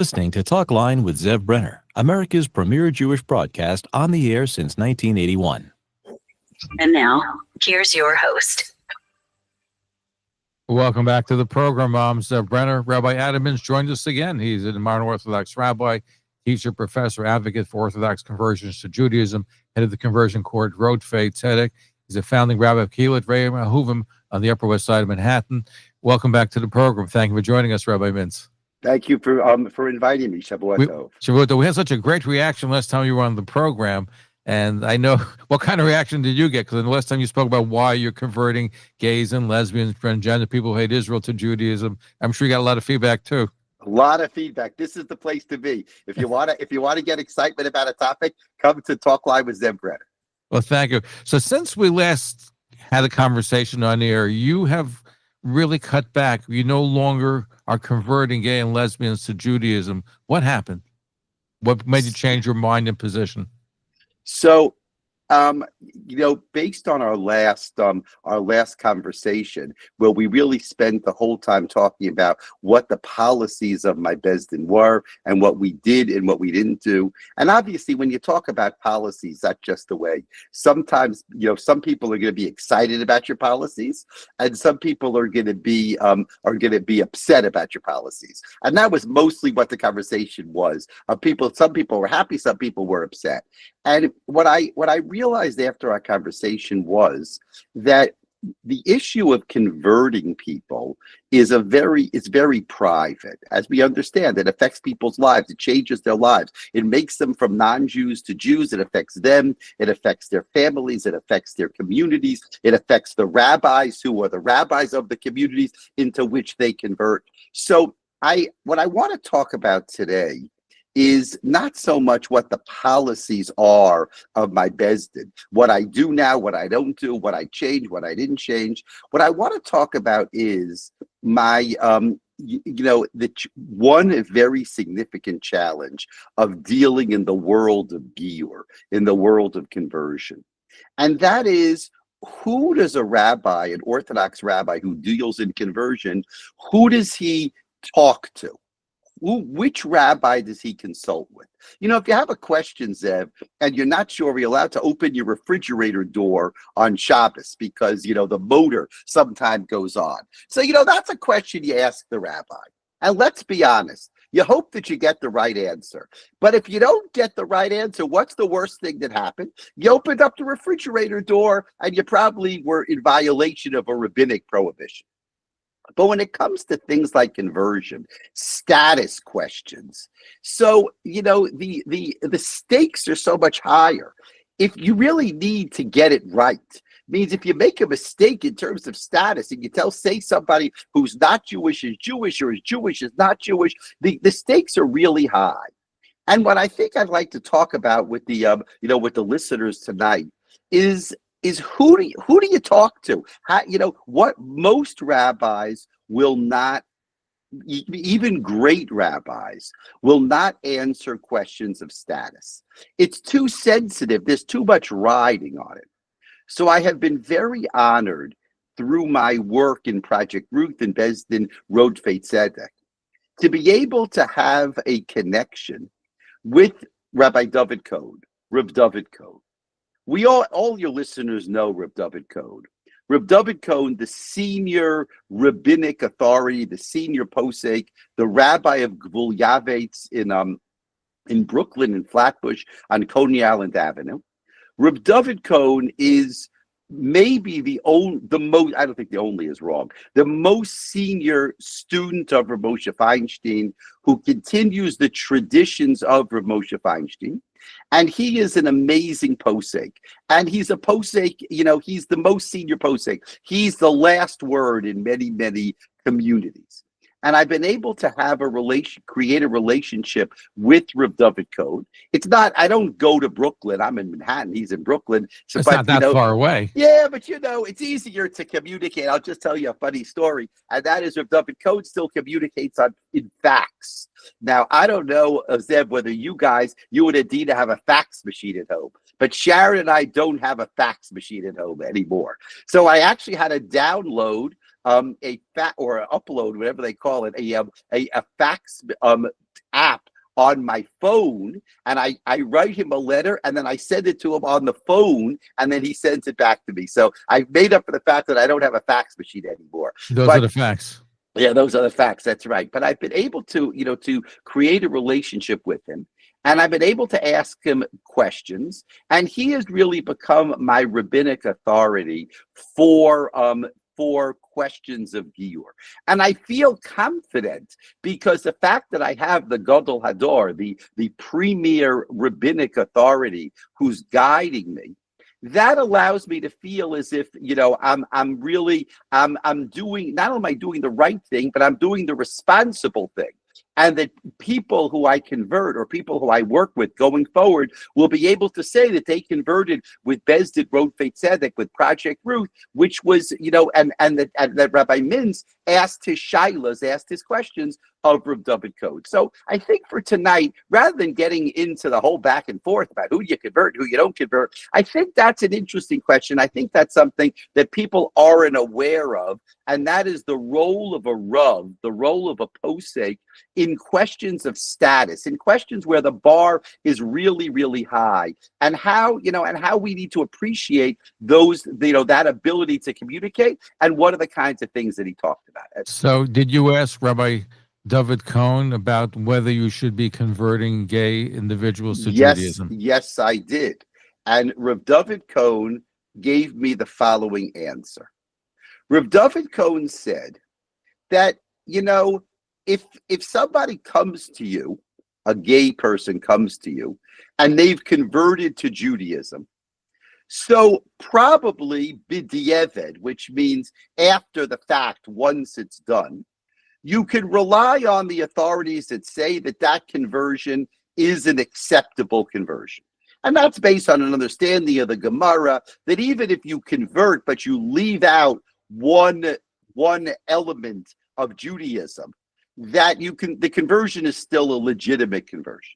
Listening to Talkline with Zev Brenner, America's premier Jewish broadcast on the air since 1981. And now, here's your host. Welcome back to the program. I'm Zev Brenner. Rabbi Adam Mintz joined us again. He's a modern Orthodox rabbi, teacher, professor, advocate for Orthodox conversions to Judaism, head of the conversion court, Rodfei Zedek. He's a founding rabbi of Kehilat Rayim Ahuvim on the Upper West Side of Manhattan. Welcome back to the program. Thank you for joining us, Rabbi Mintz. Thank you for inviting me, Shavuot Tov. Shavuot Tov. We had such a great reaction last time you were on the program, and I know what kind of reaction did you get? Because the last time you spoke about why you're converting gays and lesbians, transgender people who hate Israel to Judaism, I'm sure you got a lot of feedback too. A lot of feedback. This is the place to be. If you want to get excitement about a topic, come to Talkline with Zev Brenner. Well, thank you. So since we last had a conversation on air, you have really cut back. You no longer are converting gay and lesbians to Judaism. What happened? What made you change your mind and position? So, based on our last conversation, where we really spent the whole time talking about what the policies of my Bezdin were and what we did and what we didn't do. And obviously, when you talk about policies, that's just the way. Sometimes, some people are going to be excited about your policies, and some people are going to be upset about your policies. And that was mostly what the conversation was. Some people were happy, some people were upset. And what I realized after our conversation was that the issue of converting people is very private. As we understand, it affects people's lives. It changes their lives. It makes them from non-Jews to Jews. It affects them. It affects their families. It affects their communities. It affects the rabbis who are the rabbis of the communities into which they convert. So what I want to talk about today is not so much what the policies are of my Bezdin, what I do now, what I don't do, what I change, what I didn't change. What I want to talk about is my, one very significant challenge of dealing in the world of Giyur, in the world of conversion. And that is, who does a rabbi, an Orthodox rabbi who deals in conversion, who does he talk to? Which rabbi does he consult with? If you have a question, Zev, and you're not sure, you're allowed to open your refrigerator door on Shabbos because, the motor sometimes goes on. So, that's a question you ask the rabbi. And let's be honest, you hope that you get the right answer. But if you don't get the right answer, what's the worst thing that happened? You opened up the refrigerator door and you probably were in violation of a rabbinic prohibition. But when it comes to things like conversion, status questions, so the stakes are so much higher. If you really need to get it right, means if you make a mistake in terms of status and you say somebody who's not Jewish is Jewish or is Jewish is not Jewish, the stakes are really high. And what I think I'd like to talk about with the with the listeners tonight is who do you talk to? What most rabbis will not, even great rabbis, will not answer questions of status. It's too sensitive. There's too much riding on it. So I have been very honored through my work in Project Ruth and Bezdin Rodfei Zedek to be able to have a connection with Rabbi David Cohn, Reb David Cohn. We all your listeners know Reb David Cohn. Reb David Cohn, the senior rabbinic authority, the senior posek, the rabbi of Gvul Yavetz in Brooklyn, in Flatbush, on Coney Island Avenue. Reb David Cohn is maybe the most, I don't think the only is wrong, the most senior student of Rav Moshe Feinstein, who continues the traditions of Rav Moshe Feinstein. And he is an amazing posek. And he's a posek, he's the most senior posek. He's the last word in many, many communities. And I've been able to have create a relationship with Reb David Cohn. It's not, I don't go to Brooklyn. I'm in Manhattan. He's in Brooklyn. So, it's not that far away. Yeah, but it's easier to communicate. I'll just tell you a funny story. And that is Reb David Cohn still communicates in fax. Now, I don't know, Zev, whether you and Adina have a fax machine at home. But Sharon and I don't have a fax machine at home anymore. So I actually had to download or upload, whatever they call it, a fax app on my phone, and I write him a letter, and then I send it to him on the phone, and then he sends it back to me. So I've made up for the fact that I don't have a fax machine anymore. Those are the facts. Yeah, those are the facts. That's right. But I've been able to, to create a relationship with him, and I've been able to ask him questions, and he has really become my rabbinic authority for questions of Giur. And I feel confident because the fact that I have the Gadol Hador, the premier rabbinic authority who's guiding me, that allows me to feel as if, I'm doing, not only am I doing the right thing, but I'm doing the responsible thing. And that people who I convert or people who I work with going forward will be able to say that they converted with Bezdid Rodfei Zedek, with Project Ruth, which was, and that Rabbi Mintz asked his shailas, asked his questions of Rav David Cohn. So I think for tonight, rather than getting into the whole back and forth about who you convert, who you don't convert, I think that's an interesting question. I think that's something that people aren't aware of, and that is the role of a Rav, the role of a posek in questions of status, in questions where the bar is really, really high, and how we need to appreciate those, that ability to communicate, and what are the kinds of things that he talked about. So did you ask Rabbi David Cohn about whether you should be converting gay individuals to Judaism? Yes, I did. And Rav David Cohn gave me the following answer. Rav David Cohn said that, if somebody comes to you, a gay person comes to you, and they've converted to Judaism, so probably b'diavad, which means after the fact, once it's done, you can rely on the authorities that say that conversion is an acceptable conversion. And that's based on an understanding of the Gemara that even if you convert, but you leave out one element of Judaism, that the conversion is still a legitimate conversion.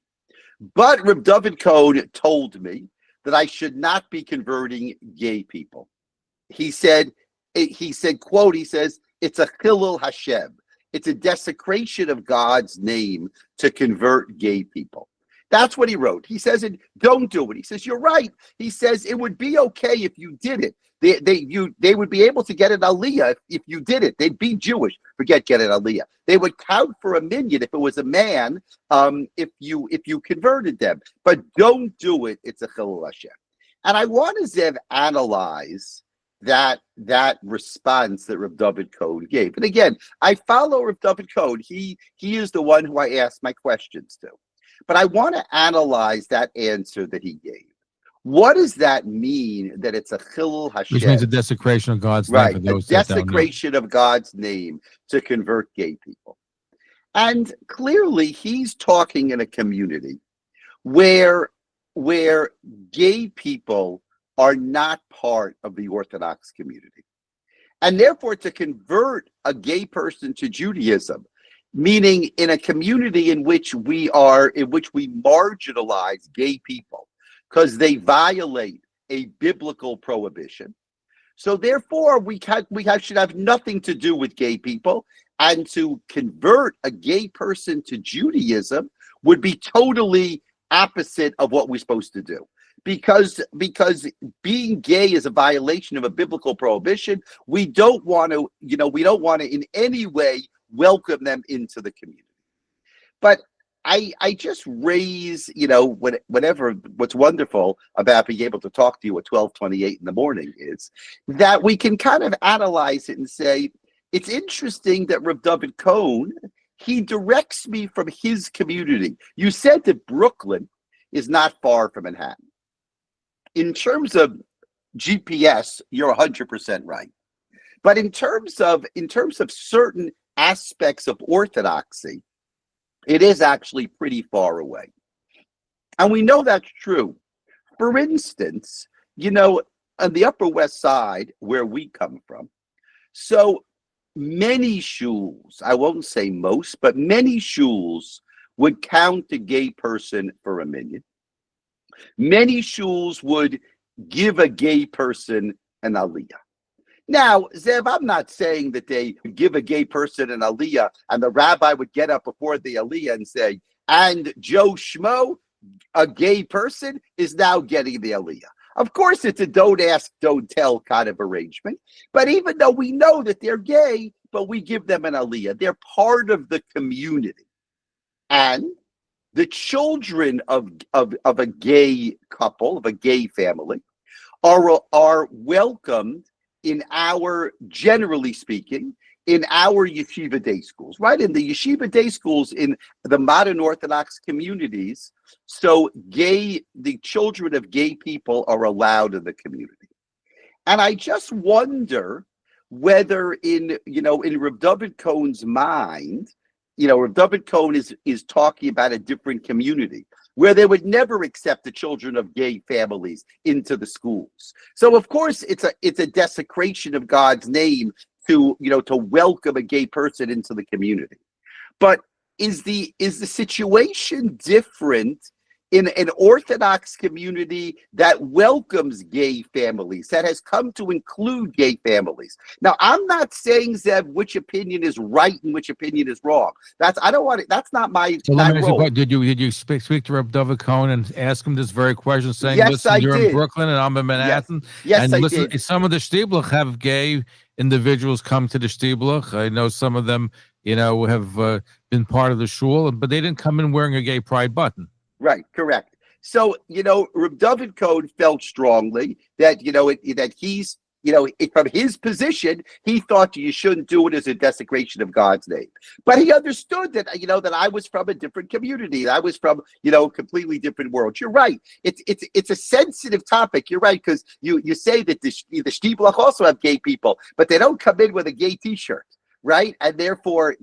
But Reb David Cohn told me that I should not be converting gay people. He said, quote, he says, it's a chilul Hashem. It's a desecration of God's name to convert gay people. That's what he wrote. He says, don't do it. He says, you're right. He says, it would be okay if you did it. They would be able to get an aliyah if you did it. They'd be Jewish. Forget get an aliyah. They would count for a minyan if it was a man, if you converted them. But don't do it. It's a chilul Hashem. And I want to, Zev, analyze that response that Reb David Cohn gave. And again, I follow Reb David Cohn. He is the one who I ask my questions to. But I want to analyze that answer that he gave. What does that mean that it's a chilul Hashem? Which means a desecration of God's name. Right, a desecration of God's name to convert gay people. And clearly he's talking in a community where gay people are not part of the Orthodox community. And therefore, to convert a gay person to Judaism, meaning in a community in which we marginalize gay people because they violate a biblical prohibition. So therefore, we should have nothing to do with gay people, and to convert a gay person to Judaism would be totally opposite of what we're supposed to do. Because being gay is a violation of a biblical prohibition. We don't want to in any way welcome them into the community. But I just raise, whenever, what's wonderful about being able to talk to you at 12:28 in the morning is that we can kind of analyze it and say, it's interesting that Reb David Cohn, he directs me from his community. You said that Brooklyn is not far from Manhattan. In terms of GPS, you're 100% right. But in terms of certain aspects of orthodoxy, it is actually pretty far away. And we know that's true. For instance, on the Upper West Side, where we come from, so many shuls, I won't say most, but many shuls would count a gay person for a minyan. Many shuls would give a gay person an aliyah. Now, Zev, I'm not saying that they would give a gay person an aliyah and the rabbi would get up before the aliyah and say, and Joe Schmo, a gay person, is now getting the aliyah. Of course, it's a don't ask, don't tell kind of arrangement. But even though we know that they're gay, but we give them an aliyah, they're part of the community. And the children of a gay couple, of a gay family, are welcomed in our, generally speaking, in our yeshiva day schools, right? In the yeshiva day schools in the modern Orthodox communities, so the children of gay people are allowed in the community. And I just wonder whether in Reb David Cohen's mind, Reb David Cohen is talking about a different community where they would never accept the children of gay families into the schools. So of course it's a desecration of God's name to welcome a gay person into the community. But is the situation different in an Orthodox community that welcomes gay families, that has come to include gay families? Now, I'm not saying, Zev, which opinion is right and which opinion is wrong. That's not my role. Did you speak to Reb David Cohen and ask him this very question, saying, yes, listen, you're in Brooklyn and I'm in Manhattan? Yes, and I listen, did. Some of the Shtiblich have gay individuals come to the Shtiblich. I know some of them, have been part of the Shul, but they didn't come in wearing a gay pride button. Right, correct. So, Reb David Cohen felt strongly that, that he's, from his position, he thought you shouldn't do it as a desecration of God's name. But he understood that, that I was from a different community. I was from, a completely different world. You're right. It's a sensitive topic. You're right, because you say that the Shtiblich also have gay people, but they don't come in with a gay T-shirt, right? And therefore,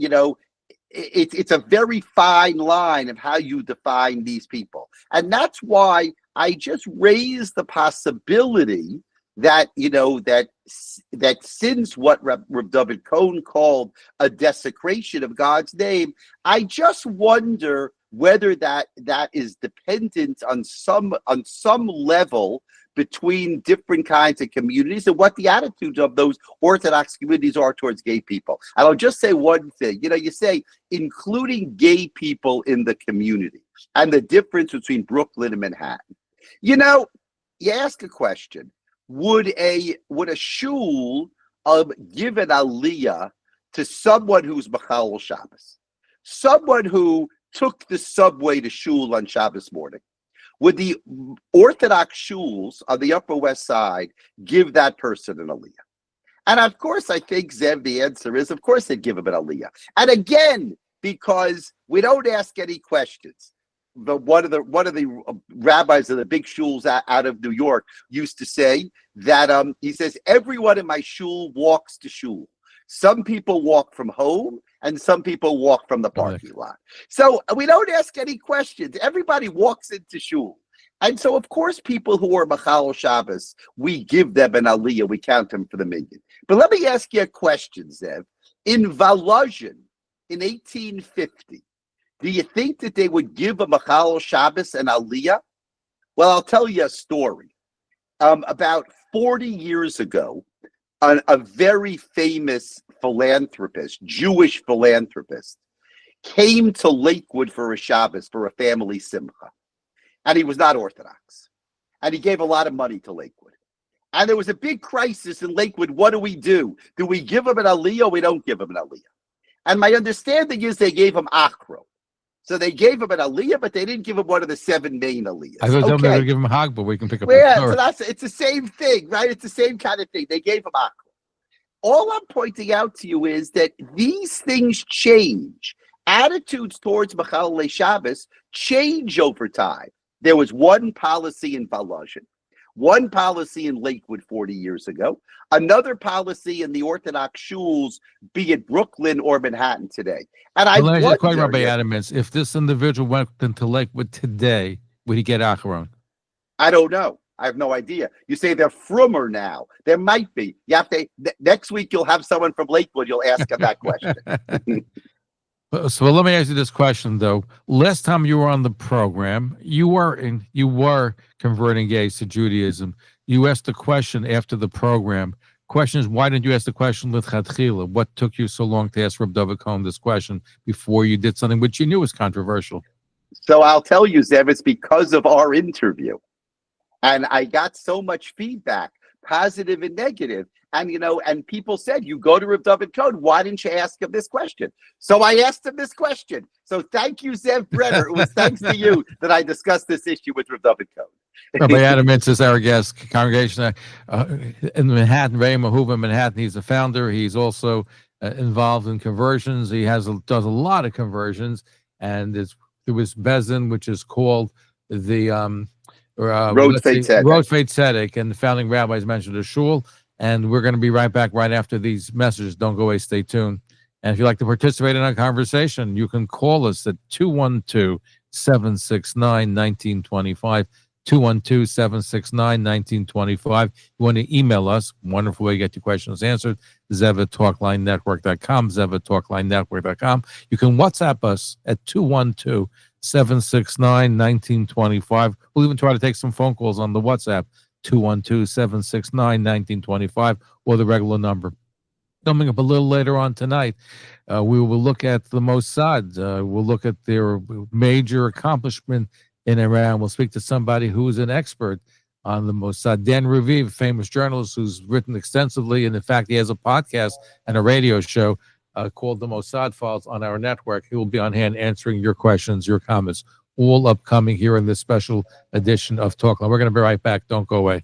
it's a very fine line of how you define these people. And that's why I just raised the possibility that, that since what Reb David Cohen called a desecration of God's name, I just wonder whether that is dependent on some level between different kinds of communities and what the attitudes of those Orthodox communities are towards gay people. And I'll just say one thing. You say including gay people in the community and the difference between Brooklyn and Manhattan. You ask a question. Would a shul give an aliyah to someone who's Machal Shabbos? Someone who took the subway to shul on Shabbos morning? Would the Orthodox shuls on the Upper West Side give that person an aliyah? And of course, I think, Zev, the answer is, of course, they'd give him an aliyah. And again, because we don't ask any questions. But one of the rabbis of the big shuls out of New York used to say that he says, everyone in my shul walks to shul. Some people walk from home and some people walk from the parking lot. So we don't ask any questions. Everybody walks into shul. And so, of course, people who are Machal Shabbos, we give them an aliyah. We count them for the million. But let me ask you a question, Zev. In Volozhin, in 1850, do you think that they would give a Machal Shabbos an aliyah? Well, I'll tell you a story. About 40 years ago, a very famous philanthropist, Jewish philanthropist, came to Lakewood for a Shabbos for a family simcha. And he was not Orthodox. And he gave a lot of money to Lakewood. And there was a big crisis in Lakewood. What do? Do we give him an aliyah or we don't give him an aliyah? And my understanding is they gave him achro. So they gave him an aliyah, but they didn't give him one of the 7 main aliyahs. I thought they were going to give him hag, but we can pick up. So it's the same thing, right? It's the same kind of thing. They gave him achro. All I'm pointing out to you is that these things change. Attitudes towards Machal Shabbos change over time. There was one policy in Volozhin, one policy in Lakewood 40 years ago, another policy in the Orthodox shuls, be it Brooklyn or Manhattan today. And I wonder, Rabbi Adam Mintz, if this individual went into Lakewood today, would he get Acharon? I don't know. I have no idea. You say they're frummer now. There might be. You have to. Next week you'll have someone from Lakewood. You'll ask him that question. So let me ask you this question though. Last time you were on the program, you were converting gays to Judaism. You asked the question after the program. Question is, why didn't you ask the question with Chatchila? What took you so long to ask Reb David Cohen this question before you did something which you knew was controversial? So I'll tell you, Zev, it's because of our interview. And I got so much feedback, positive and negative. And, and people said, you go to Rav David Cohen, why didn't you ask him this question? So I asked him this question. So thank you, Zev Brenner. It was thanks to you that I discussed this issue with Rav David Cohen. Rabbi Adam Mintz is our guest, congregation in Manhattan, Rayim Ahuvim, Manhattan. He's the founder. He's also involved in conversions. He does a lot of conversions, and there was Bezin, which is called the Rodfei Zedek. Rodfei Zedek, and the founding rabbis mentioned the Shul. And we're going to be right back right after these messages. Don't go away. Stay tuned. And if you'd like to participate in our conversation, you can call us at 212-769-1925. 212-769-1925. You want to email us, wonderful way to get your questions answered, zev@talklinenetwork.com, zev@talklinenetwork.com. You can WhatsApp us at 212-769-1925. We'll even try to take some phone calls on the WhatsApp, 212-769-1925, or the regular number. Coming up a little later on tonight, we will look at the Mossad. We'll look at their major accomplishment in Iran. We'll speak to somebody who's an expert on the Mossad. Dan Raviv, famous journalist who's written extensively, and in fact, he has a podcast and a radio show called The Mossad Files on our network. He will be on hand answering your questions, your comments, all upcoming here in this special edition of Talkline. We're going to be right back. Don't go away.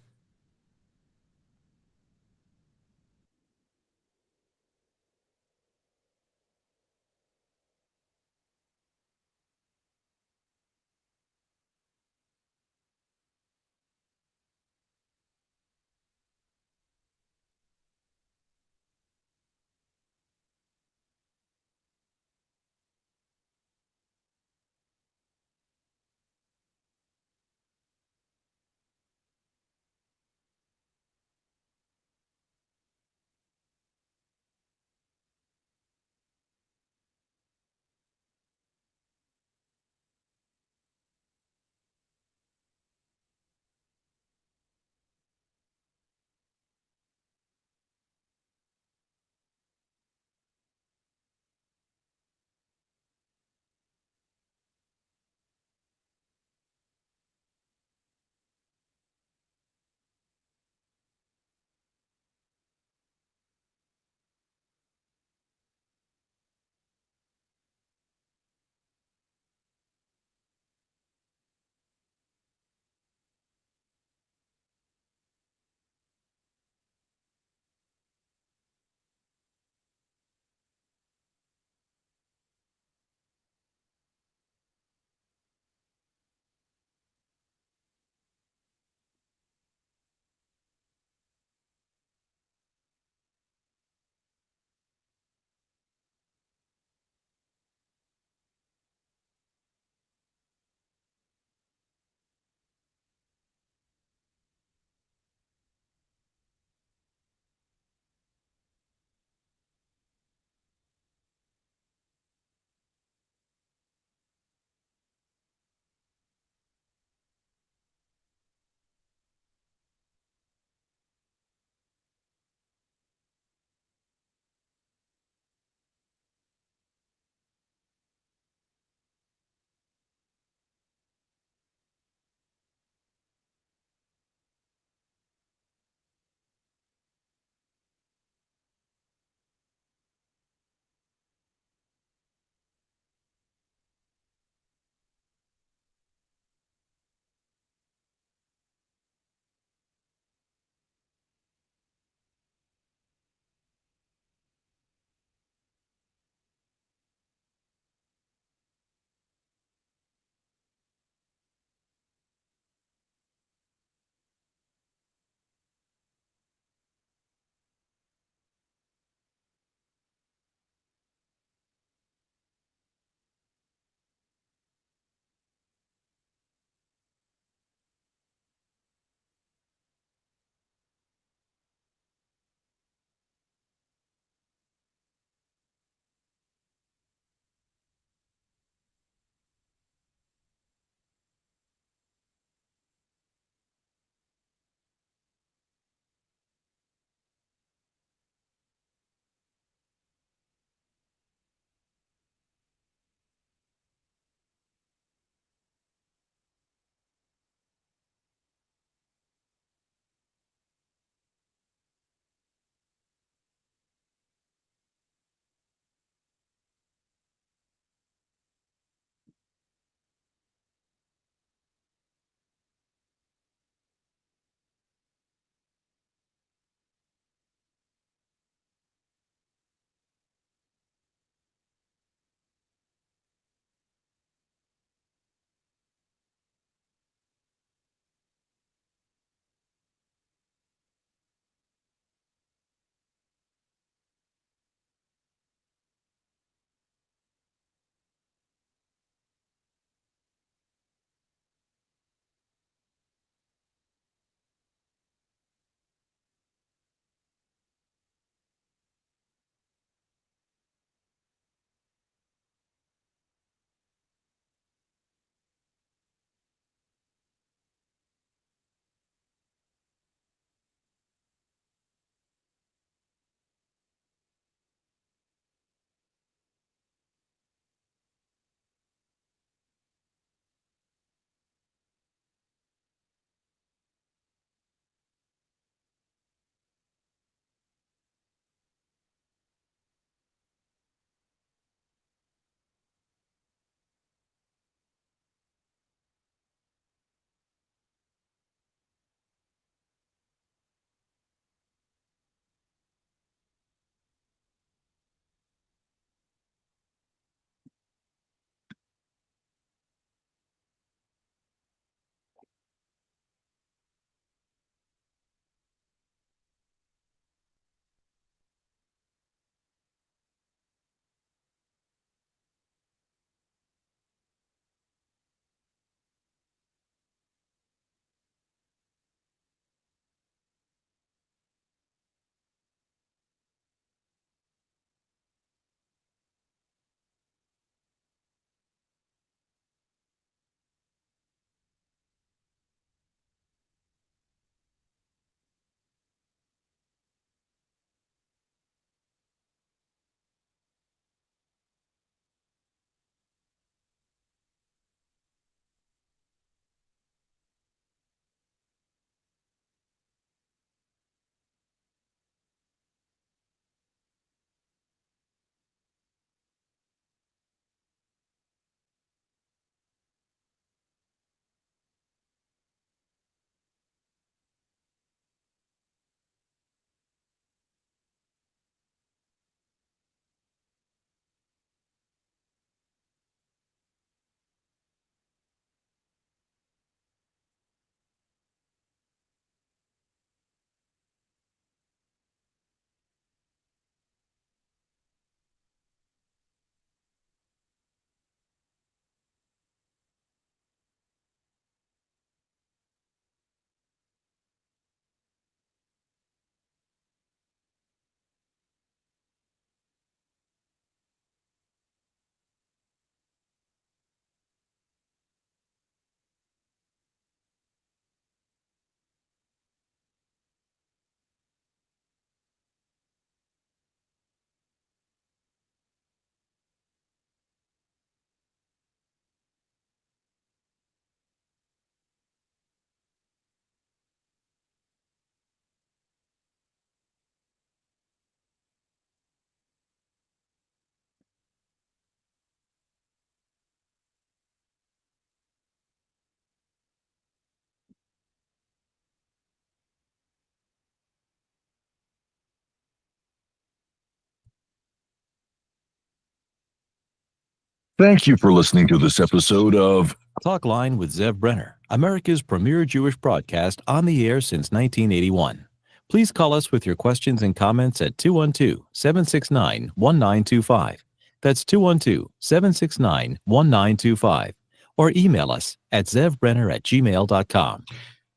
Thank you for listening to this episode of Talkline with Zev Brenner, America's premier Jewish broadcast on the air since 1981. Please call us with your questions and comments at 212-769-1925. That's 212-769-1925. Or email us at zevbrenner@gmail.com.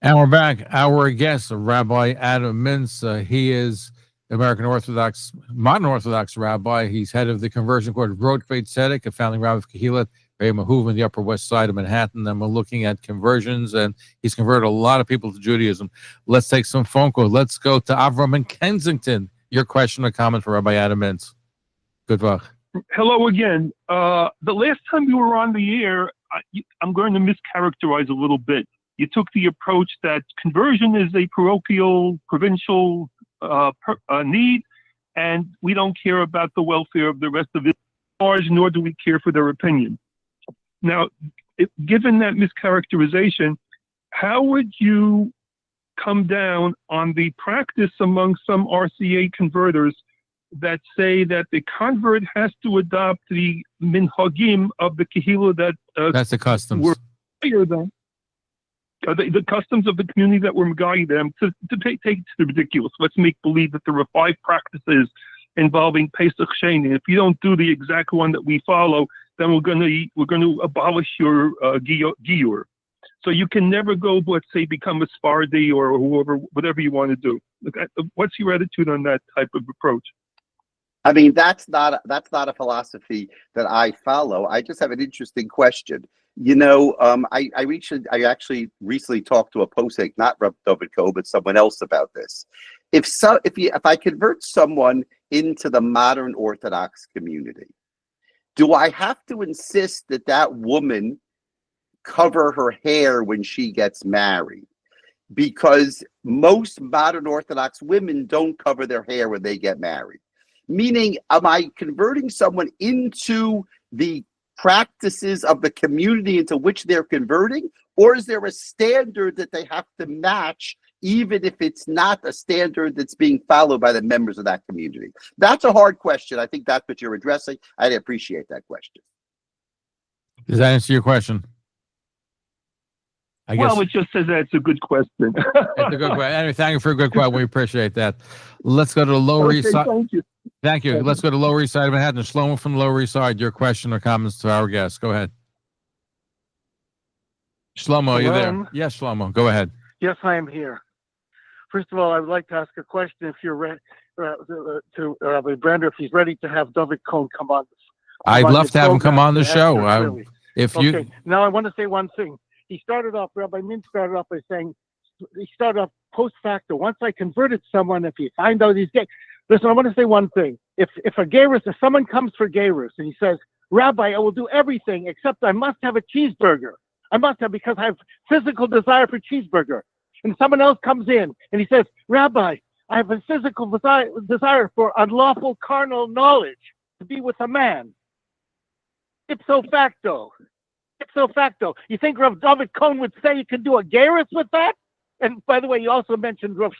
And we're back. Our guest, Rabbi Adam Mintz. He is American Orthodox, modern Orthodox rabbi. He's head of the conversion court of Rodfei Zedek, a founding rabbi of Kehilat Rayim Ahuvim in the Upper West Side of Manhattan. And we're looking at conversions, and he's converted a lot of people to Judaism. Let's take some phone calls. Let's go to Avram in Kensington. Your question or comment for Rabbi Adam Mintz. Good luck. Hello again. The last time you were on the air, I'm going to mischaracterize a little bit. You took the approach that conversion is a parochial, provincial need, and we don't care about the welfare of the rest of the stars, nor do we care for their opinion. Now, given that mischaracterization, how would you come down on the practice among some RCA converters that say that the convert has to adopt the minhagim of the Kehilah that's the customs. Were higher than the customs of the community that were guiding them to take it to the ridiculous. Let's make believe that there are 5 practices involving Pesach Sheni. If you don't do the exact one that we follow, then we're going to abolish your giur. So you can never go, let's say, become a Sephardi or whoever, whatever you want to do. What's your attitude on that type of approach? I mean, that's not a philosophy that I follow. I just have an interesting question. You know, I actually recently talked to a posek, not Rabbi David Cohen, but someone else about this. If I convert someone into the modern Orthodox community, do I have to insist that that woman cover her hair when she gets married? Because most modern Orthodox women don't cover their hair when they get married. Meaning, am I converting someone into the practices of the community into which they're converting? Or is there a standard that they have to match, even if it's not a standard that's being followed by the members of that community? That's a hard question. I think that's what you're addressing. I'd appreciate that question. Does that answer your question? I guess. Well, it just says that it's a good question. It's a good question. Anyway, thank you for a good question. We appreciate that. Let's go to the Lower East Side. Thank you. Thank you. Let's go to Lower East Side of Manhattan. Shlomo from the Lower East Side. Your question or comments to our guest. Go ahead. Shlomo, are you there? Yes, Shlomo. Go ahead. Yes, I am here. First of all, I would like to ask a question if you're ready to Rabbi Brenner, if he's ready to have David Cohen come on. I'd love to have him come on the show. Now I want to say one thing. Rabbi Mintz started off by saying, he started off post facto. Once I converted someone, if you find out he's gay, listen, I want to say one thing. If someone comes for gayrus and he says, Rabbi, I will do everything except I must have a cheeseburger. I must have, because I have physical desire for cheeseburger. And someone else comes in and he says, Rabbi, I have a physical desire for unlawful carnal knowledge to be with a man. Ipso facto. You think Rav David Cohen would say you can do a gayrus with that? And by the way, you also mentioned Rav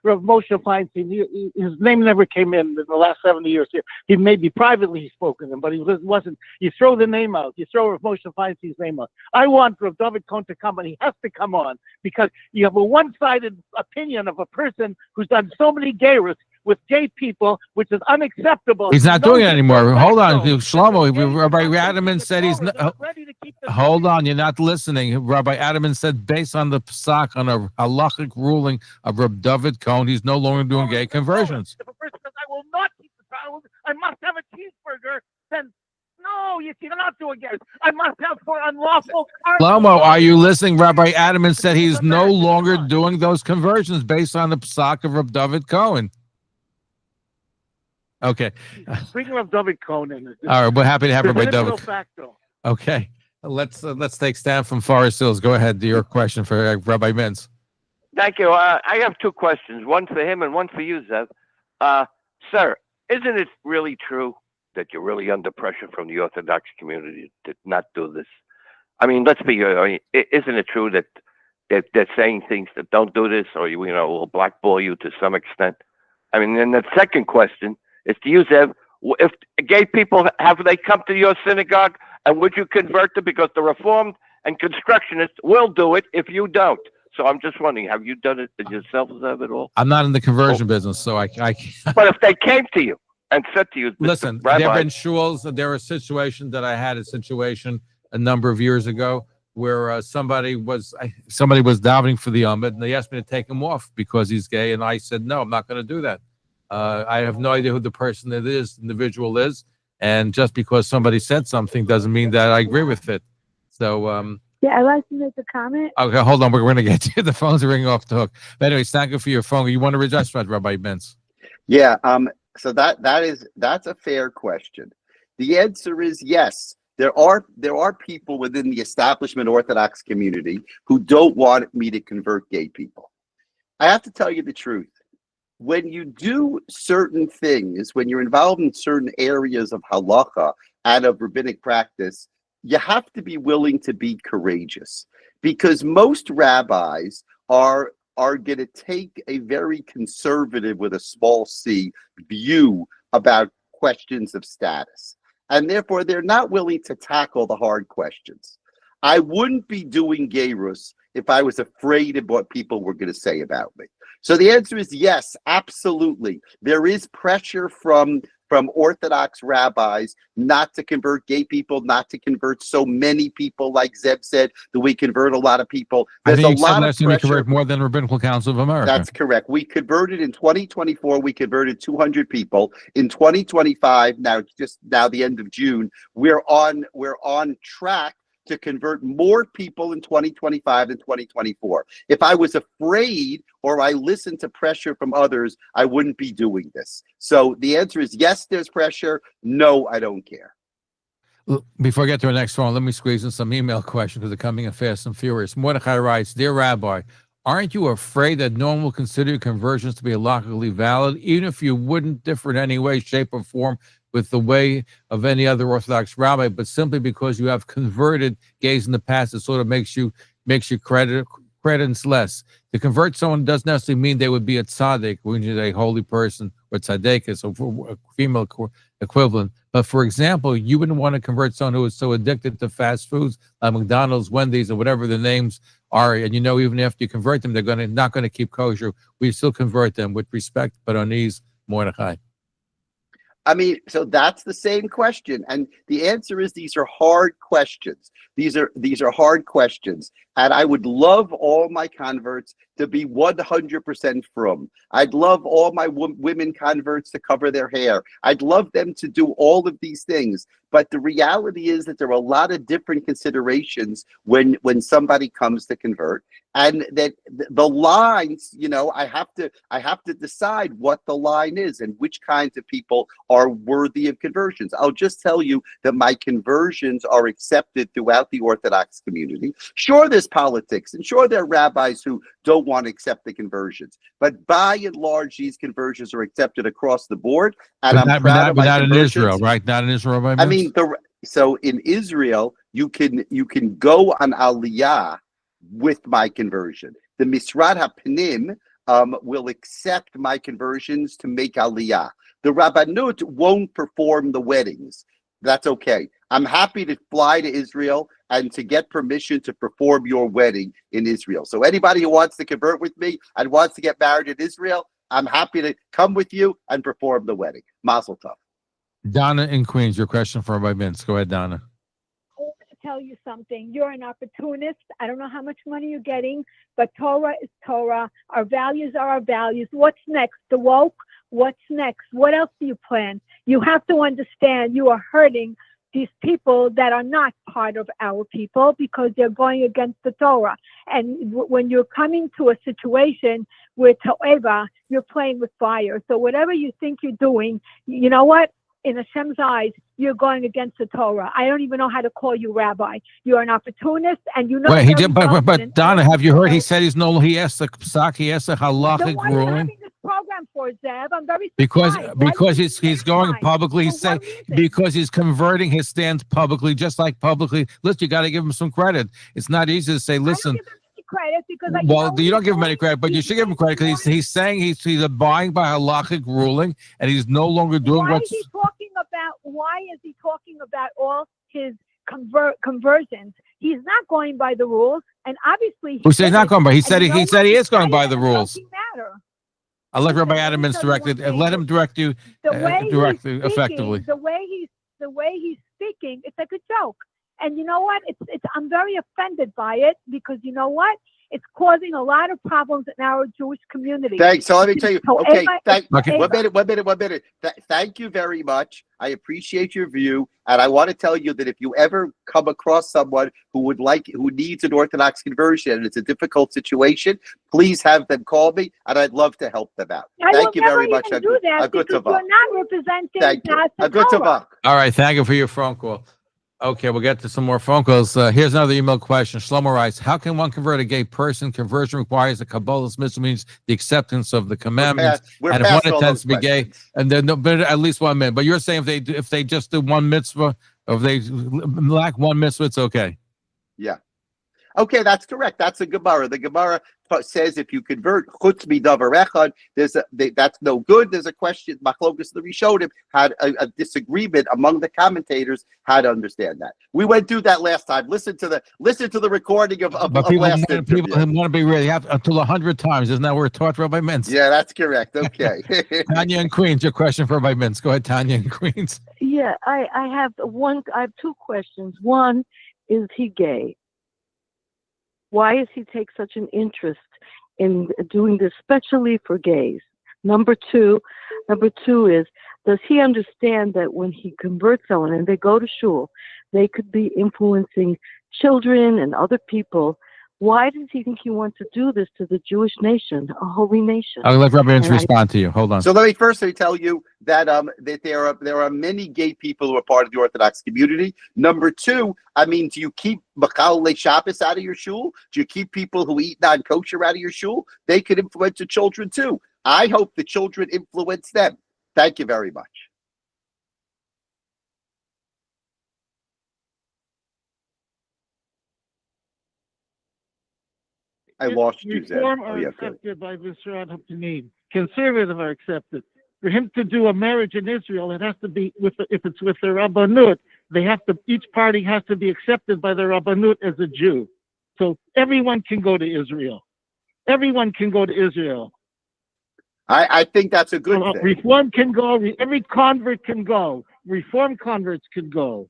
Moshe Feinstein. His name never came in the last 70 years here. He maybe privately spoken to him, but he wasn't. You throw the name out. You throw Rav Moshe Feinstein's name out. I want Rav David Cohen to come, and he has to come on because you have a one-sided opinion of a person who's done so many gayrus with gay people, which is unacceptable. He's not doing it anymore. Hold on, Shlomo. Rabbi Adam Mintz said he's not. Hold on, you're not listening. Rabbi Adam Mintz said, based on the psak, on a halachic ruling of Rabbi David Cohen, he's no longer doing gay conversions. If a person says, I will not keep the child, I must have a cheeseburger, then no, you cannot do it again. I must have for unlawful. Shlomo, are you listening? Rabbi Adam Mintz said he's no longer doing those conversions based on the psak of Rabbi David Cohen. Okay. Speaking of David Cohen, all right, we're happy to have Rabbi David. Facto. Okay, let's take Stan from Forest Hills. Go ahead. Your question for Rabbi Mintz. Thank you. I have 2 questions, one for him and one for you, Zev. Sir, isn't it really true that you're really under pressure from the Orthodox community to not do this? I mean, let's be. Isn't it true that they're saying things that don't do this, or will blackball you to some extent? I mean, and the second question is to you, Zev. If gay people, have they come to your synagogue, and would you convert them? Because the Reformed and Constructionists will do it if you don't. So I'm just wondering, have you done it yourself, Zev, at all? I'm not in the conversion business, so I But if they came to you and said to you, listen, Rabbi, there have been shuls. There are situations that I had a number of years ago where somebody was davening for the Amid, and they asked me to take him off because he's gay, and I said, no, I'm not going to do that. I have no idea who the person individual is, and just because somebody said something doesn't mean that I agree with it. So, yeah, I'd like to make a comment. Okay, hold on. We're going to get to the phones ringing off the hook. But anyways, thank you for your phone. You want to address that, Rabbi Mintz? Yeah. So that's a fair question. The answer is yes. There are people within the establishment Orthodox community who don't want me to convert gay people. I have to tell you the truth. When you do certain things, when you're involved in certain areas of halacha and of rabbinic practice, you have to be willing to be courageous, because most rabbis are going to take a very conservative, with a small c, view about questions of status. And therefore, they're not willing to tackle the hard questions. I wouldn't be doing Geirus if I was afraid of what people were going to say about me. So the answer is yes, absolutely. There is pressure from Orthodox rabbis not to convert gay people, not to convert so many people, like Zev said, that we convert a lot of people. There's a lot of pressure. We convert more than Rabbinical Council of America. That's correct. We converted in 2024. We converted 200 people. In 2025, now the end of June, we're on track to convert more people in 2025 than 2024. If I was afraid or I listened to pressure from others, I wouldn't be doing this. So the answer is yes, there's pressure. No, I don't care. Before I get to our next phone, let me squeeze in some email questions because they're coming in fast and furious. Mordechai writes, Dear Rabbi, aren't you afraid that no one will consider your conversions to be halachically valid, even if you wouldn't differ in any way, shape, or form with the way of any other Orthodox rabbi, but simply because you have converted gays in the past, it sort of makes you credence less? To convert someone doesn't necessarily mean they would be a tzaddik, which is a holy person, or tzaddik, so a female equivalent. But for example, you wouldn't want to convert someone who is so addicted to fast foods like McDonald's, Wendy's, or whatever the names are, and even after you convert them, they're not going to keep kosher. We still convert them with respect, but on ease, Mordechai. I mean, so that's the same question. And the answer is these are hard questions. These are hard questions. And I would love all my converts to be 100% from. I'd love all my women converts to cover their hair. I'd love them to do all of these things. But the reality is that there are a lot of different considerations when somebody comes to convert. And that the lines, I have to decide what the line is and which kinds of people are worthy of conversions. I'll just tell you that my conversions are accepted throughout the Orthodox community. Sure, there's politics, and sure, there are rabbis who don't want to accept the conversions. But by and large, these conversions are accepted across the board. And I'm proud of my not conversions. In Israel, right? Not in Israel, I mean, so in Israel, you can go on Aliyah with my conversion. The Misrad HaPnim will accept my conversions to make Aliyah. The Rabbanut won't perform the weddings. That's okay. I'm happy to fly to Israel and to get permission to perform your wedding in Israel. So anybody who wants to convert with me and wants to get married in Israel, I'm happy to come with you and perform the wedding. Mazel tov. Donna in Queens, your question for Rabbi Mintz. Go ahead, Donna. I want to tell you something. You're an opportunist. I don't know how much money you're getting, but Torah is Torah. Our values are our values. What's next? The woke? What's next? What else do you plan? You have to understand you are hurting these people that are not part of our people because they're going against the Torah. And when you're coming to a situation where To'eva, you're playing with fire. So whatever you think you're doing, you know what? In Hashem's eyes, you're going against the Torah. I don't even know how to call you rabbi. You're an opportunist, and you know. Wait, he did, but Donna, have you heard? He said he asked the psak, he asked the halachic ruling. Program for Zev. I'm very because he's going publicly. He's saying because he's converting his stance publicly, just like publicly. Listen, you got to give him some credit. It's not easy to say, listen. Credit because you don't give him any credit, but you should give him credit because he's saying he's abiding by halachic ruling and he's no longer doing what's. Why is he talking why is he talking about all his conversions? He's not going by the rules, and obviously Who said he's not going by? He said he said he is going by the It rules. doesn't matter. I'll let Rabbi Listen, Adam let me Mintz tell you direct one it and thing. let him direct you The way directly, he's effectively. speaking, the way he's speaking, it's like a joke. And you know what? I'm very offended by it, because you know what? It's causing a lot of problems in our Jewish community. Thanks. So let me tell you. So Okay. Okay. One minute. Thank you very much. I appreciate your view, and I want to tell you that if you ever come across someone who needs an Orthodox conversion and it's a difficult situation, please have them call me, and I'd love to help them out. Thank you very much. Do that because you're not representing. Thank you. A good Tavak. All right, thank you for your phone call. Okay, we'll get to some more phone calls. Here's another email question. Shlomo writes, how can one convert a gay person? Conversion requires a Kabbalah's mitzvah, means the acceptance of the commandments. We're and if past one all intends those to be gay, questions. and then but at least 1 minute. But you're saying if they just do one mitzvah, or if they lack one mitzvah, it's okay. Yeah. Okay, that's correct. That's a Gemara. The Gemara says if you convert chutz midavar echad, that's no good. There's a question. Machlokas the Rishonim had a disagreement among the commentators how to understand that. We went through that last time. Listen to the recording of People last want to be ready. You have until 100 times. Isn't that where it taught Rabbi Mintz? Yeah, that's correct. Okay. Tanya in Queens, your question for Rabbi Mintz. Go ahead, Tanya in Queens. Yeah, I have two questions. One, is he gay? Why does he take such an interest in doing this, especially for gays? Number two is, does he understand that when he converts someone and they go to shul, they could be influencing children and other people? Why does he think he wants to do this to the Jewish nation, a holy nation? I'll let Rabbi Mintz respond to you. Hold on. So let me first tell you that that there are many gay people who are part of the Orthodox community. Number two, do you keep Machal Shabbos out of your shul? Do you keep people who eat non-kosher out of your shul? They could influence the children too. I hope the children influence them. Thank you very much. I lost you, Zev. Reform are accepted by Mr. Adam Mintz. Conservative are accepted. For him to do a marriage in Israel, it has to be if it's with the Rabbanut, each party has to be accepted by the Rabbanut as a Jew. So everyone can go to Israel. Everyone can go to Israel. I think that's a good thing. Reform can go. Every convert can go. Reform converts can go.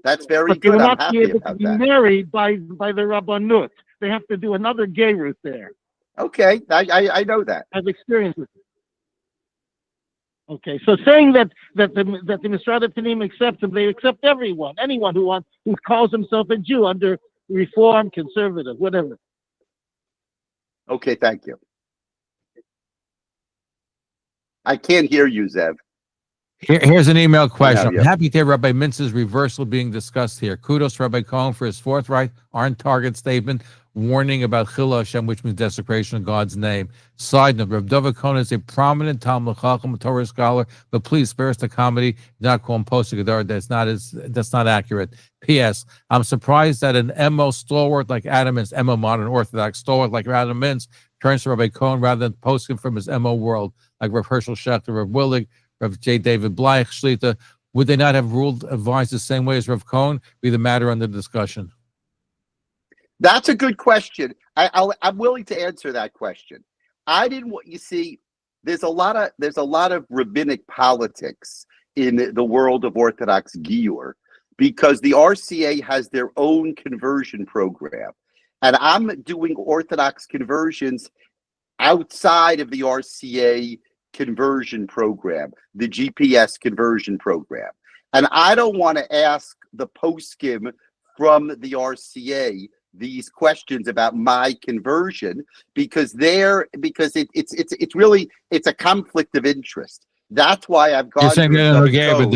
That's very but good. They will I'm not be happy able about to be that. married by the Rabbanut. They have to do another gay route there. Okay, I know that. I've experienced it. Okay, so saying that the Misrad Panim accepts them, they accept everyone, anyone who calls himself a Jew under Reform, conservative, whatever. Okay, thank you. I can't hear you, Zev. Here's an email question. Yeah. I'm happy to hear Rabbi Mintz's reversal being discussed here. Kudos to Rabbi Cohen for his forthright, on-target statement, warning about Chil Hashem, which means desecration of God's name. Side note, Rabbi David Cohen is a prominent Talmud Chacham, Torah scholar, but please spare us the comedy. Do not call him Posek Adar. That's not accurate. P.S. I'm surprised that an MO stalwart like Adam Mintz, MO modern Orthodox stalwart like Adam Mintz, turns to Rabbi Cohen rather than posting from his MO world, like Rav Herschel Schechter, Rav Willig, Rav J. David Bleich, Shlita. Would they not have advised the same way as Rav Cohen? Be the matter under discussion. That's a good question. I'm willing to answer that question. You see, there's a lot of rabbinic politics in the world of Orthodox Giur, because the RCA has their own conversion program, and I'm doing Orthodox conversions outside of the RCA conversion program, the GPS conversion program. And I don't want to ask the poskim from the RCA these questions about my conversion, because it's really a conflict of interest. That's why I've gone. You're saying they're gay, but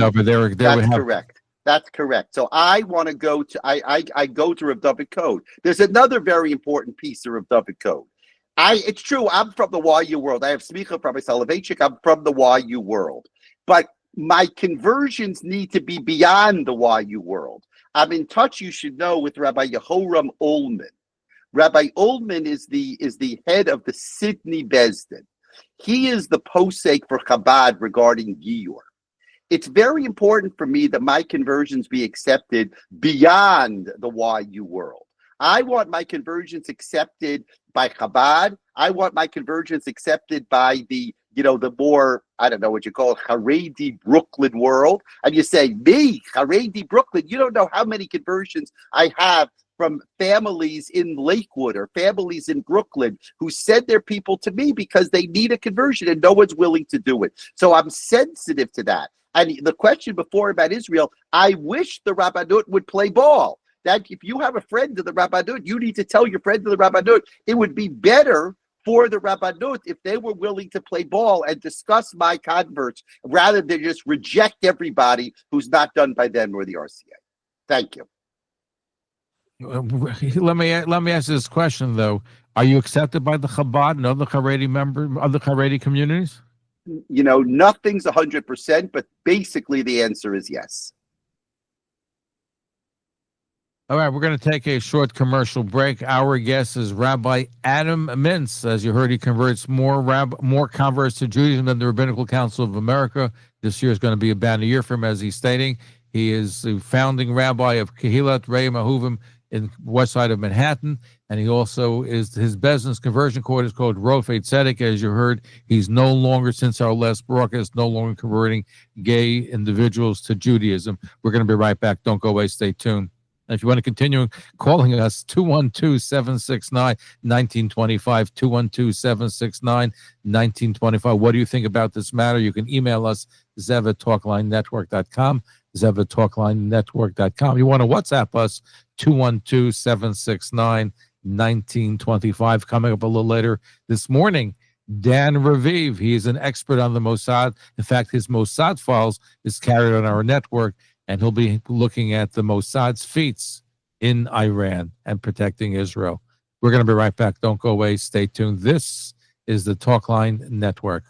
that's correct. That's correct. So I want to go to I go to Rav David Code. There's another very important piece of Rav David Code. It's true, I'm from the YU world. I have smicha from Soloveitchik. I'm from the YU world. But my conversions need to be beyond the YU world. I'm in touch, you should know, with Rabbi Yehoram Ullman. Rabbi Ullman is the head of the Sydney Bezdin. He is the posek for Chabad regarding Giur. it's very important for me that my conversions be accepted beyond the YU world. I want my conversions accepted by Chabad. I want my conversions accepted by the more, I don't know what you call it, Haredi Brooklyn world. And you say, me, Haredi Brooklyn, you don't know how many conversions I have from families in Lakewood or families in Brooklyn who send their people to me because they need a conversion and no one's willing to do it. So I'm sensitive to that. And the question before about Israel, I wish the Rabbanut would play ball. That if you have a friend of the Rabbanut, you need to tell your friend of the Rabbanut, it would be better for the Rabbanut if they were willing to play ball and discuss my converts rather than just reject everybody who's not done by them or the RCA. Thank you. Let me ask this question though: are you accepted by the Chabad and other Haredi other Haredi communities? Nothing's 100%, but basically the answer is yes. All right, we're going to take a short commercial break. Our guest is Rabbi Adam Mintz. As you heard, he converts more converts to Judaism than the Rabbinical Council of America. This year is going to be a banner year for him, as he's stating. He is the founding rabbi of Kehilat Rayim Ahuvim in west side of Manhattan, and he also is his business conversion court is called Rodfei Zedek. As you heard, he's no longer, since our last broadcast, no longer converting gay individuals to Judaism. We're going to be right back. Don't go away. Stay tuned. And if you want to continue calling us, 212-769-1925, 212-769-1925. What do you think about this matter? You can email us, zev@talklinenetwork.com, zev@talklinenetwork.com. You want to WhatsApp us, 212-769-1925. Coming up a little later this morning, Dan Raviv. He is an expert on the Mossad. In fact, his Mossad files is carried on our network, and he'll be looking at the Mossad's feats in Iran and protecting Israel. We're going to be right back. Don't go away. Stay tuned. This is the Talkline Network.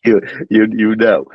You know.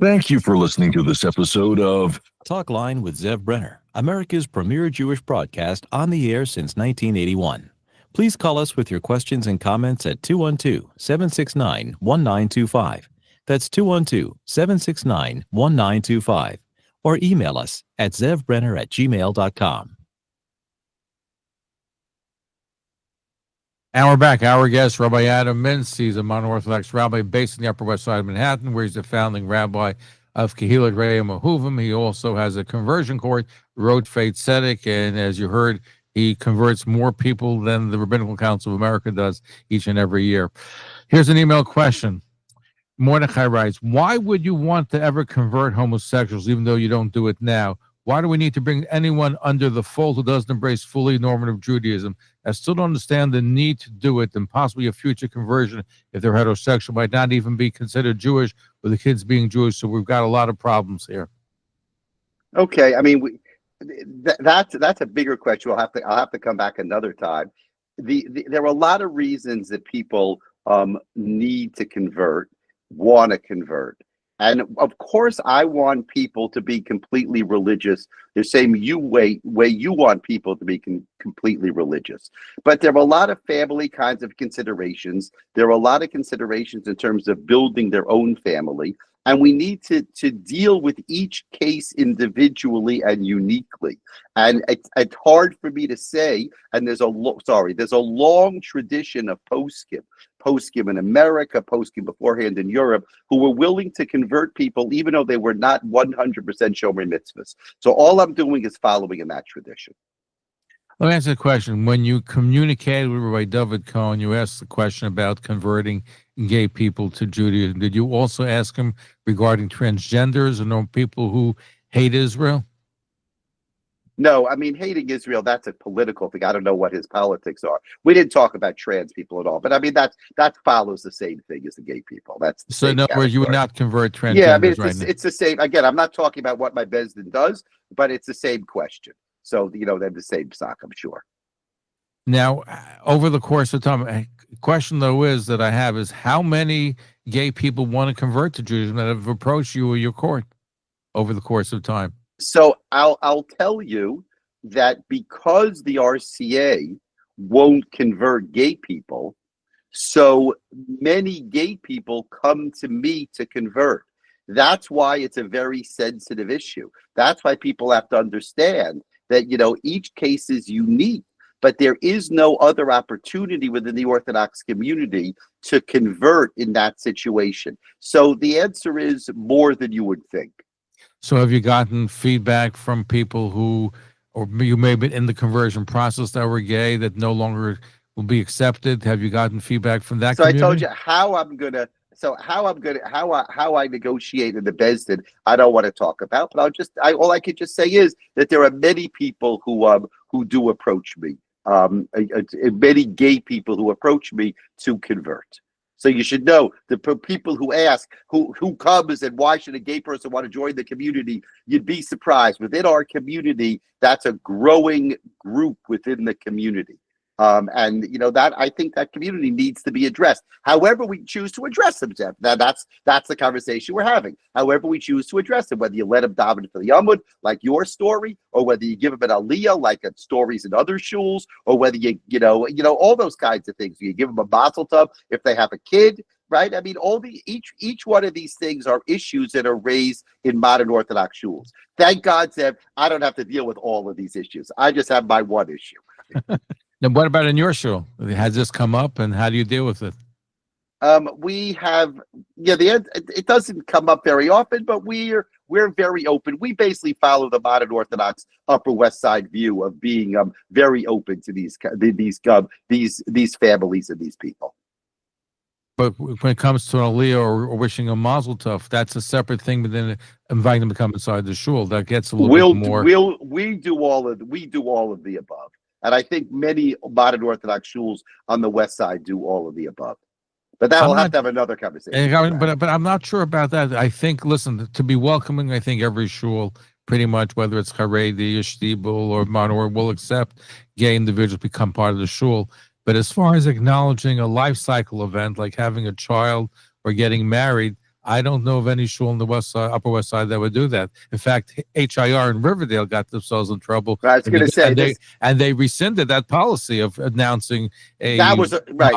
Thank you for listening to this episode of Talkline with Zev Brenner, America's premier Jewish broadcast on the air since 1981. Please call us with your questions and comments at 212-769-1925. That's 212-769-1925. Or email us at zevbrenner@gmail.com. And we're back. Our guest, Rabbi Adam Mintz. He's a modern Orthodox rabbi based in the Upper West Side of Manhattan, where he's the founding rabbi of Kehilat Rayim Ahuvim. He also has a conversion court, Rodfei Zedek, and as you heard, he converts more people than the Rabbinical Council of America does each and every year. Here's an email question. Mordechai writes, why would you want to ever convert homosexuals, even though you don't do it now? Why do we need to bring anyone under the fold who doesn't embrace fully normative Judaism? I still don't understand the need to do it, and possibly a future conversion, if they're heterosexual, might not even be considered Jewish, with the kids being Jewish. So we've got a lot of problems here. Okay, I mean, that's a bigger question. I'll have to come back another time. There are a lot of reasons that people need to convert, want to convert. And of course, I want people to be completely religious the same way you want people to be completely religious. But there are a lot of family kinds of considerations. There are a lot of considerations in terms of building their own family. And we need to deal with each case individually and uniquely. And it's hard for me to say, and there's a long tradition of poskim in America, poskim beforehand in Europe, who were willing to convert people even though they were not 100% shomer mitzvahs. So all I'm doing is following in that tradition. Let me ask you a question. When you communicated with Rabbi David Cohen, you asked the question about converting gay people to Judaism. Did you also ask him regarding transgenders and people who hate Israel? No, I mean, hating Israel, that's a political thing. I don't know what his politics are. We didn't talk about trans people at all. But I mean, that follows the same thing as the gay people. That's so in other words, you would not convert transgenders. Yeah, I mean, it's the same. Again, I'm not talking about what my Bezdin does, but it's the same question. So, they're the same stock, I'm sure. Now, over the course of time, a question, though, is how many gay people want to convert to Judaism that have approached you or your court over the course of time? So I'll tell you that because the RCA won't convert gay people, so many gay people come to me to convert. That's why it's a very sensitive issue. That's why people have to understand that, each case is unique, but there is no other opportunity within the Orthodox community to convert in that situation. So the answer is more than you would think. So have you gotten feedback from people who, or you may have been in the conversion process that were gay that no longer will be accepted? Have you gotten feedback from that community? I told you how I negotiate in the Bezdin, I don't want to talk about, but all I could just say is that there are many people who do approach me, many gay people who approach me to convert. So you should know the people who ask who comes and why should a gay person want to join the community, you'd be surprised. Within our community, that's a growing group within the community. And that I think that community needs to be addressed. However we choose to address them, Jeff, that's the conversation we're having. However we choose to address them, whether you let them daven for the Yamud, like your story, or whether you give them an aliyah, like at stories in other shuls, or whether you all those kinds of things. You give them a mazel tov if they have a kid, right? I mean, each one of these things are issues that are raised in modern Orthodox shuls. Thank God, Zev, I don't have to deal with all of these issues. I just have my one issue. Now, what about in your shul? Has this come up, and how do you deal with it? We have, it doesn't come up very often, but we're very open. We basically follow the modern Orthodox Upper West Side view of being very open to these families and these people. But when it comes to an aliyah or wishing a mazel tov, that's a separate thing. But then inviting them to come inside the shul, that gets a little bit more. We do all of the above. And I think many modern Orthodox shuls on the West Side do all of the above. But we'll have to have another conversation. But I'm not sure about that. I think, listen, to be welcoming, I think every shul, pretty much, whether it's Haredi, Yeshtibel, or Manor, will accept gay individuals become part of the shul. But as far as acknowledging a life cycle event, like having a child or getting married, I don't know of any shul in the West Side, Upper West Side that would do that. In fact, HIR in Riverdale got themselves in trouble. I was going to say they rescinded that policy of announcing a. That was right.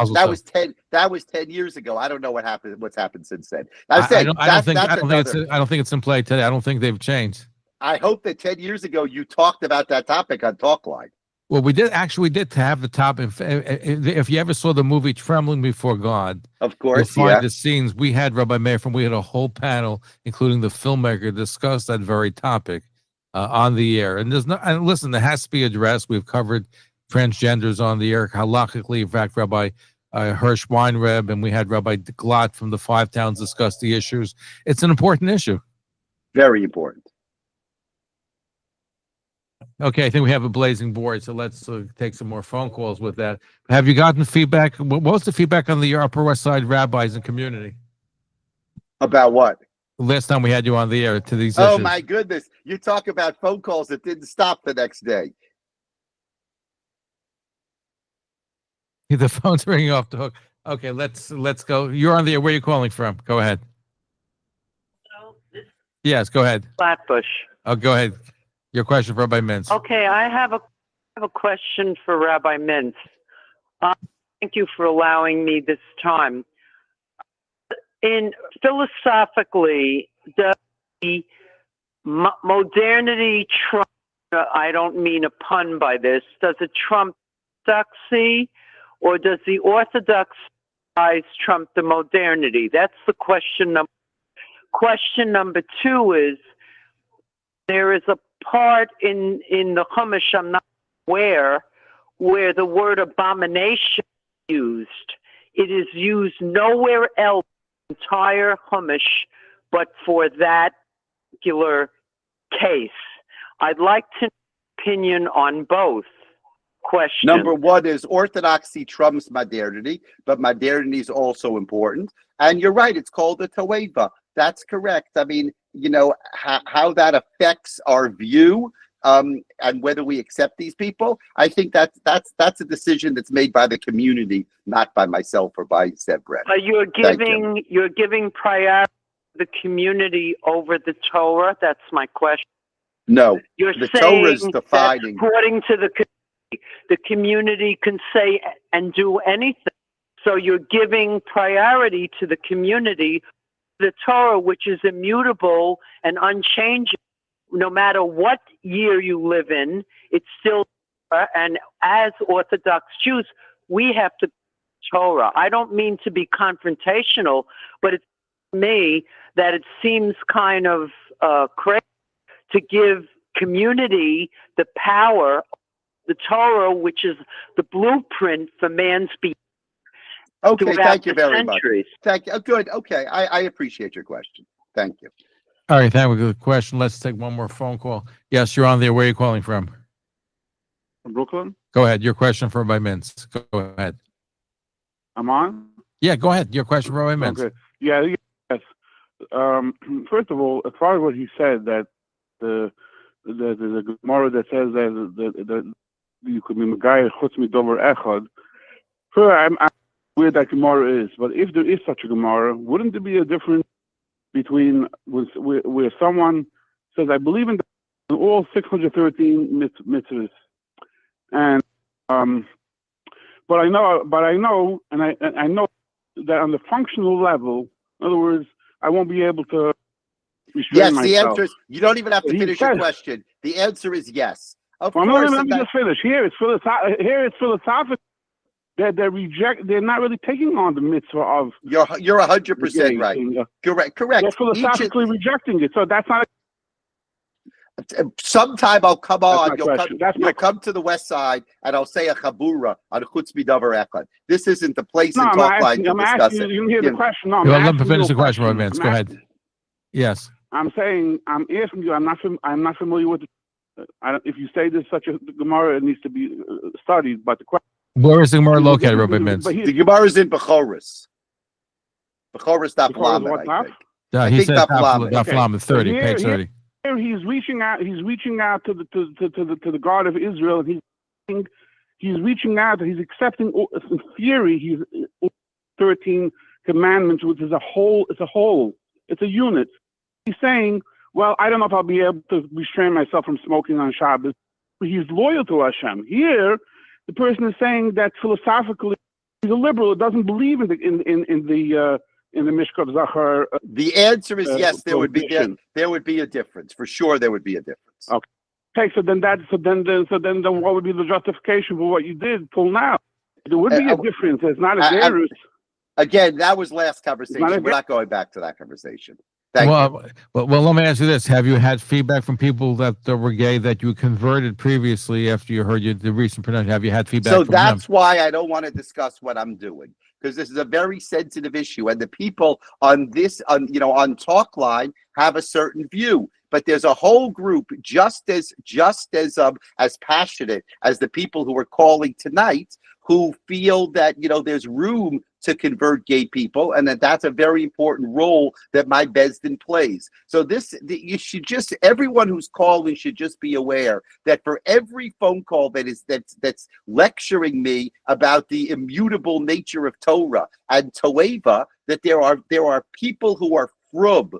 That was 10 years ago. I don't know what's happened since then. I don't think it's in play today. I don't think they've changed. I hope that 10 years ago you talked about that topic on Talkline. Well, we did have the topic. If you ever saw the movie Trembling Before God, of course, you'll find the scenes. We had Rabbi Meir we had a whole panel, including the filmmaker, discuss that very topic on the air. And listen, it has to be addressed. We've covered transgenders on the air halachically. In fact, Rabbi Hirsch Weinreb and we had Rabbi Glott from the Five Towns discuss the issues. It's an important issue. Very important. Okay, I think we have a blazing board, so let's take some more phone calls with that. Have you gotten feedback? What was the feedback on the Upper West Side rabbis and community? About what? The last time we had you on the air to these issues. Oh, my goodness. You talk about phone calls that didn't stop the next day. The phone's ringing off the hook. Okay, let's go. You're on the air. Where are you calling from? Go ahead. Yes, go ahead. Flatbush. Oh, go ahead. Your question for Rabbi Mintz. Okay, I have a question for Rabbi Mintz. Thank you for allowing me this time. Philosophically, does the modernity trump? I don't mean a pun by this. Does it trump orthodoxy, or does the orthodox trump the modernity? That's the question. Question number two is, there is a part in the Chumash, I'm not aware, where the word abomination is used. It is used nowhere else in the entire Chumash but for that particular case. I'd like to know your opinion on both questions. Number one is orthodoxy trumps modernity, but modernity is also important. And you're right, it's called a taweva. That's correct. I mean, you know, how that affects our view and whether we accept these people, I think that's a decision that's made by the community, not by myself or by Zev Brenner. You're giving priority to the community over the Torah. That's my question. No, you're the saying Torah is defining. According to the community can say and do anything. So you're giving priority to the community. The Torah, which is immutable and unchanging, no matter what year you live in, it's still Torah. And as Orthodox Jews, we have to Torah. I don't mean to be confrontational, but it's to me that it seems kind of crazy to give community the power of the Torah, which is the blueprint for man's behavior. Okay, thank you very much. Thank you. Good. Okay, I appreciate your question. Thank you. All right, thank you for the question. Let's take one more phone call. Yes, you're on there. Where are you calling from? From Brooklyn. Go ahead. Your question for Rabbi Mintz. Go ahead. I'm on? Yeah, go ahead. Your question for Rabbi Mintz. Okay. Yeah, yes. First of all, as far as what you said, that the Gemara that says that you could be Megayah Chutz Midover Echad. I'm where that Gemara is, but if there is such a Gemara, wouldn't there be a difference between where someone says, I believe in all 613 mitzvahs, and but I know that on the functional level, in other words, I won't be able to restrain myself. The answer is, you don't even have to finish your question. The answer is yes. Of course. Let me just finish. Here it's philosophical. They're not really taking on the mitzvah of. You're 100% right. Correct. They're philosophically rejecting it. So that's not. Sometime I'll come on. You'll come to the West Side, and I'll say a chabura on Chutz Midavar Echad. This isn't the place in Talkline to discuss it. You hear the question. No, let me finish the question, Rabbi Mintz. Go ahead. Yes. I'm asking you. I'm not familiar with. If you say there's such a Gemara, it needs to be studied. But the question. Where is the Gemara located, Rabbi Mintz? The Gemara is in Bechoros. Bechoros Daf I think. He said Daf 30, page 30. Here he's reaching out. He's reaching out to the God of Israel. And he's reaching out. He's accepting. In theory, he's 13 commandments, which is a whole. It's a whole. It's a unit. He's saying, well, I don't know if I'll be able to restrain myself from smoking on Shabbos. But he's loyal to Hashem. Here, the person is saying that philosophically he's a liberal. It doesn't believe in the Mishkav Zachar. The answer is yes. There would be a difference for sure. There would be a difference. Okay. So then what would be the justification for what you did till now? There would be a difference. It's not a gerus. Again, that was last conversation. We're not going back to that conversation. Well, let me ask you this. Have you had feedback from people that were gay that you converted previously after you heard the recent pronouncement? Have you had feedback from them? So that's why I don't want to discuss what I'm doing, because this is a very sensitive issue. And the people on Talkline have a certain view. But there's a whole group just as passionate as the people who are calling tonight, who feel that there's room to convert gay people, and that's a very important role that my Bezdin plays. So everyone who's calling should just be aware that for every phone call that's lecturing me about the immutable nature of Torah and Toeva, that there are people who are frub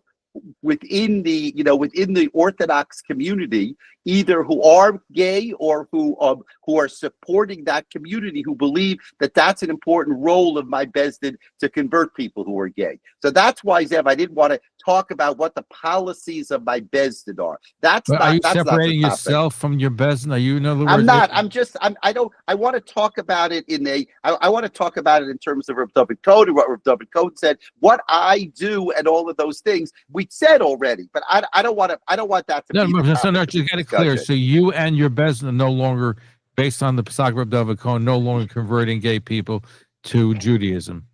within the Orthodox community, either who are gay or who are supporting that community, who believe that that's an important role of my Bezdin to convert people who are gay. So that's why, Zev, I didn't want to talk about what the policies of my Bezdin are. Are you separating yourself from your Bezdin? Are you, in other words? I'm not. I want to talk about it I want to talk about it in terms of Rav David Cohen, what Rav David Cohen said, what I do, and all of those things we said already. But I don't want that to be. No, just get it clear. So you and your Bezdin are no longer, based on the Pesach Rav David Cohen, no longer converting gay people to Judaism.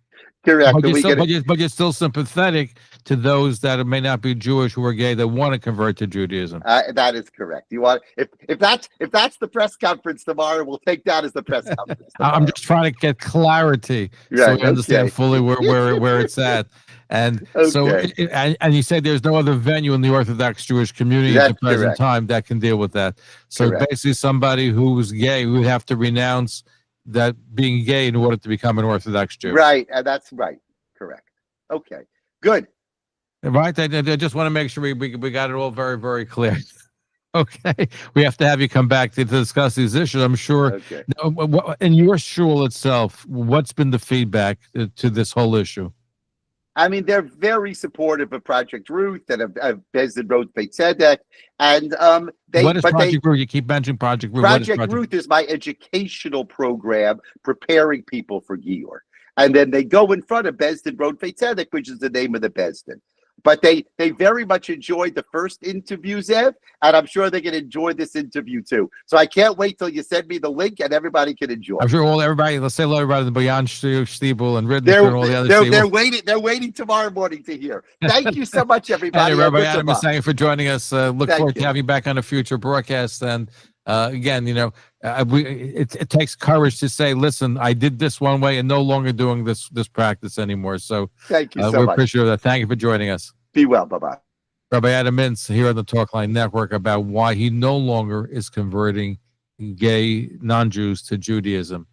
Correct. But you're still sympathetic to those that may not be Jewish who are gay that want to convert to Judaism. That is correct. You want if that's the press conference tomorrow, we'll take that as the press conference. I'm just trying to get clarity so we understand fully where it's at. And and you say there's no other venue in the Orthodox Jewish community at the present time that can deal with that. So basically, somebody who's gay would have to renounce that being gay in order to become an Orthodox Jew. Right, and that's right. Correct. Okay, good. Right, I just want to make sure we got it all very, very clear. Okay, we have to have you come back to discuss these issues, I'm sure. Okay. In your shul itself, what's been the feedback to this whole issue? I mean, they're very supportive of Project Ruth and of Bezdin Rodfei Zedek. And what is Project Ruth? You keep mentioning Project Ruth. Project Ruth is my educational program preparing people for Gior. And then they go in front of Bezdin Rodfei Zedek, which is the name of the Bezdin. But they very much enjoyed the first interview, Zev, and I'm sure they're going to enjoy this interview too. So I can't wait till you send me the link and everybody can enjoy. I'm sure everybody. Let's say hello, everybody, the Bayan Stiebel and Ridden and all the other. They're waiting tomorrow morning to hear. Thank you so much, everybody. Rabbi Adam Mintz, thank you for joining us. Look forward to having you back on a future broadcast. And again, it takes courage to say, listen, I did this one way and no longer doing this practice anymore. So thank you so much. We appreciate that. Thank you for joining us. Be well. Bye-bye. Rabbi Adam Mintz here on the Talkline Network about why he no longer is converting gay non-Jews to Judaism.